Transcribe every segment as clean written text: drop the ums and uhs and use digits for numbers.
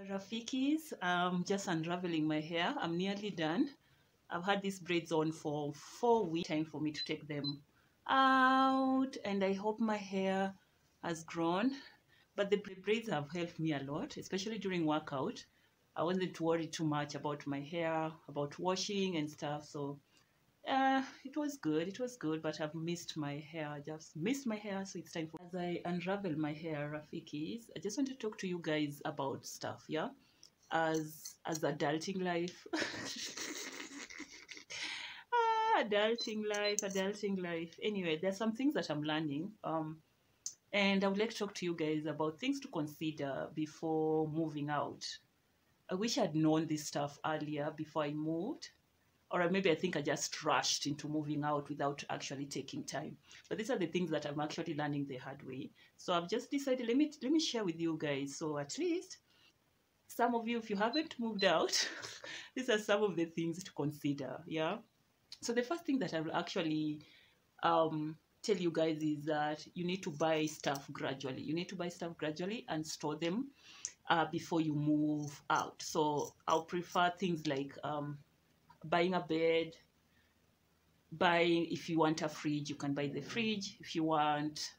Rafikis, just unraveling my hair. I'm nearly done. I've had these braids on for 4 weeks. Time for me to take them out, and I hope my hair has grown. But the braids have helped me a lot, especially during workout. I wasn't worried too much about my hair, about washing and stuff. So it was good. It was good, but I've missed my hair. I just missed my hair, so it's time for. As I unravel my hair, Rafikis, I just want to talk to you guys about stuff. Yeah, as adulting life. Adulting life. Anyway, there's some things that I'm learning. And I would like to talk to you guys about things to consider before moving out. I wish I'd known this stuff earlier before I moved. Or maybe I think I just rushed into moving out without actually taking time. But these are the things that I'm actually learning the hard way. So I've just decided, let me share with you guys. So at least some of you, if you haven't moved out, these are some of the things to consider. Yeah. So the first thing that I will actually tell you guys is that you need to buy stuff gradually. You need to buy stuff gradually and store them before you move out. So I'll prefer things like buying a bed, if you want a fridge, you can buy the fridge. If you want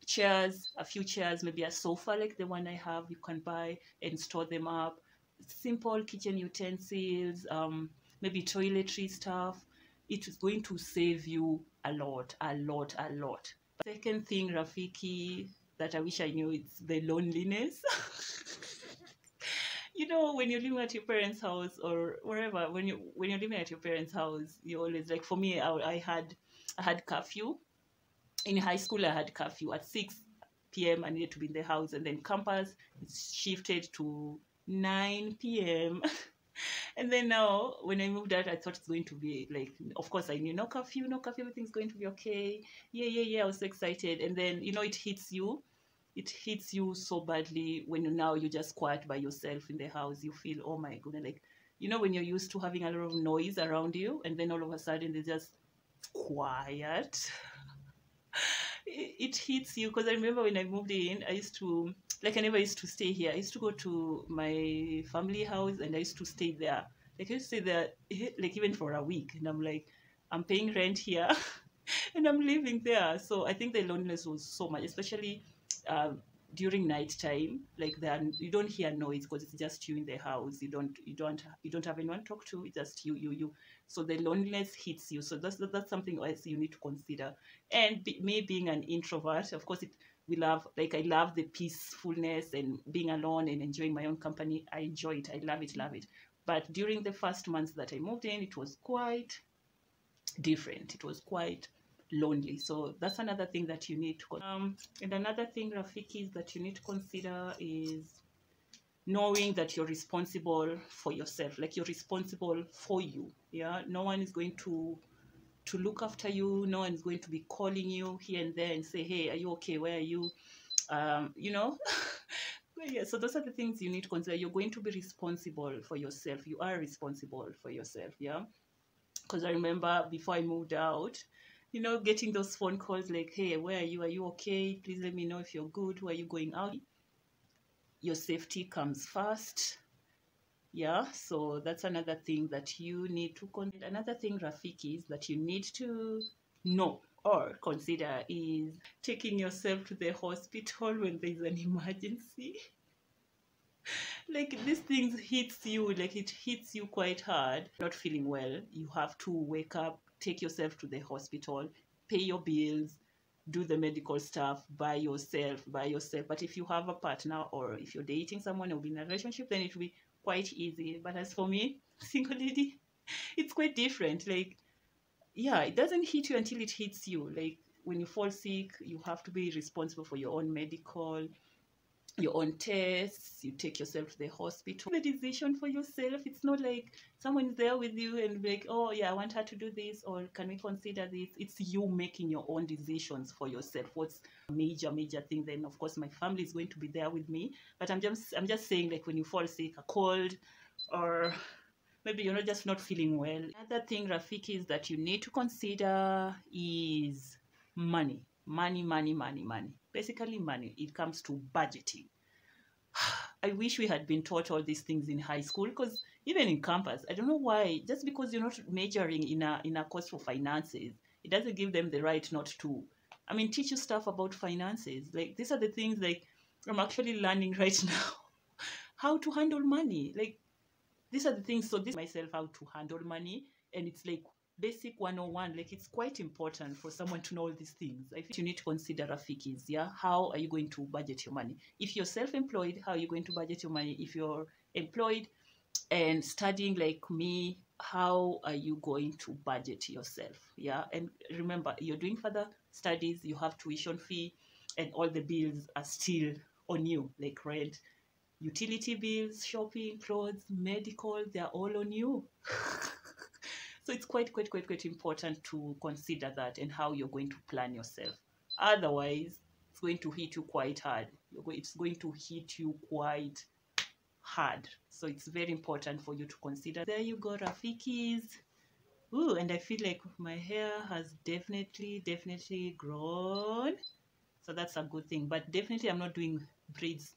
chairs, a few chairs, maybe a sofa like the one I have, you can buy and store them up. Simple kitchen utensils, maybe toiletry stuff. It is going to save you a lot. Second thing, Rafiki, that I wish I knew, it's the loneliness. You know, when you're living at your parents' house or wherever, when you're living at your parents' house, you always, like, for me, I had curfew. In high school, I had curfew at 6 p.m. I needed to be in the house, and then campus it's shifted to 9 p.m. And then now, when I moved out, I thought it's going to be like, of course, I knew no curfew, everything's going to be okay. Yeah. I was so excited. And then, you know, it hits you so badly when you're just quiet by yourself in the house. You feel, oh my goodness, like, you know, when you're used to having a lot of noise around you, and then all of a sudden there's just quiet. It hits you, because I remember when I moved in, I never used to stay here. I used to go to my family house, and I used to stay there. Like, I used to stay there, like, even for a week. And I'm like, I'm paying rent here and I'm living there. So I think the loneliness was so much, especially during night time. Like, you don't hear noise because it's just you in the house. You don't have anyone to talk to. It's just you. So the loneliness hits you. So that's something else you need to consider. And me being an introvert, of course, I love the peacefulness and being alone and enjoying my own company. I enjoy it. I love it. But during the first months that I moved in, it was quite different. It was quite lonely. So that's another thing that you need to and another thing, Rafiki, is that you need to consider is knowing that you're responsible for yourself. Like, you're responsible for you. Yeah, no one is going to look after you. No one is going to be calling you here and there and say, hey, are you okay, where are you, you know. Yeah, so those are the things you need to consider. You're going to be responsible for yourself. You are responsible for yourself. Yeah, because I remember before I moved out, you know, getting those phone calls like, hey, where are you? Are you okay? Please let me know if you're good. Who are you going out? Your safety comes first. Yeah, so that's another thing that you need to consider. Another thing, Rafiki, is that you need to know or consider is taking yourself to the hospital when there's an emergency. Like, these things hits you, like, it hits you quite hard. Not feeling well, you have to wake up, take yourself to the hospital, pay your bills, do the medical stuff by yourself. But if you have a partner, or if you're dating someone or in a relationship, then it will be quite easy. But as for me, single lady, it's quite different. Like, yeah, it doesn't hit you until it hits you. Like, when you fall sick, you have to be responsible for your own medical, your own tests. You take yourself to the hospital. The decision for yourself. It's not like someone's there with you and like, oh yeah, I want her to do this, or can we consider this? It's you making your own decisions for yourself. What's a major thing? Then of course my family is going to be there with me, but I'm just saying, like, when you fall sick, a cold, or maybe you're not feeling well. Another thing, Rafiki, is that you need to consider is money. Money. Basically money. It comes to budgeting. I wish we had been taught all these things in high school, because even in campus, I don't know why, just because you're not majoring in a course for finances, it doesn't give them the right not to. I mean, teach you stuff about finances. Like, these are the things, like, I'm actually learning right now how to handle money. Like, these are the things. So this myself how to handle money, and it's like basic 101. Like, it's quite important for someone to know all these things. I think you need to consider Rafikis. Yeah, how are you going to budget your money? If you're self-employed, how are you going to budget your money? If you're employed and studying like me, how are you going to budget yourself? Yeah, and remember, you're doing further studies, you have tuition fee, and all the bills are still on you, like rent, utility bills, shopping, clothes, medical, they're all on you. So it's quite important to consider that and how you're going to plan yourself. Otherwise, it's going to hit you quite hard. It's going to hit you quite hard. So it's very important for you to consider. There you go, Rafikis. Ooh, and I feel like my hair has definitely grown. So that's a good thing. But definitely I'm not doing braids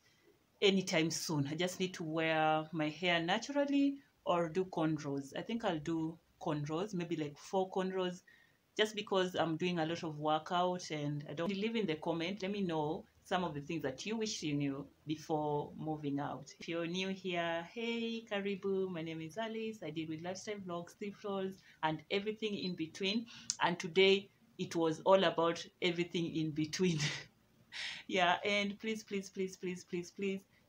anytime soon. I just need to wear my hair naturally or do cornrows. I think I'll do cornrows, maybe like 4 cornrows, just because I'm doing a lot of workout. And I don't leave in the comment. Let me know some of the things that you wish you knew before moving out. If you're new here, hey, Karibu. My name is Alice. I deal with lifestyle vlogs, thrift hauls, and everything in between. And today it was all about everything in between. Yeah, and please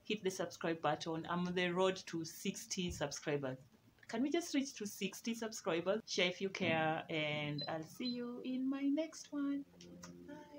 hit the subscribe button. I'm on the road to 60 subscribers. Can we just reach to 60 subscribers? Share if you care, and I'll see you in my next one. Bye.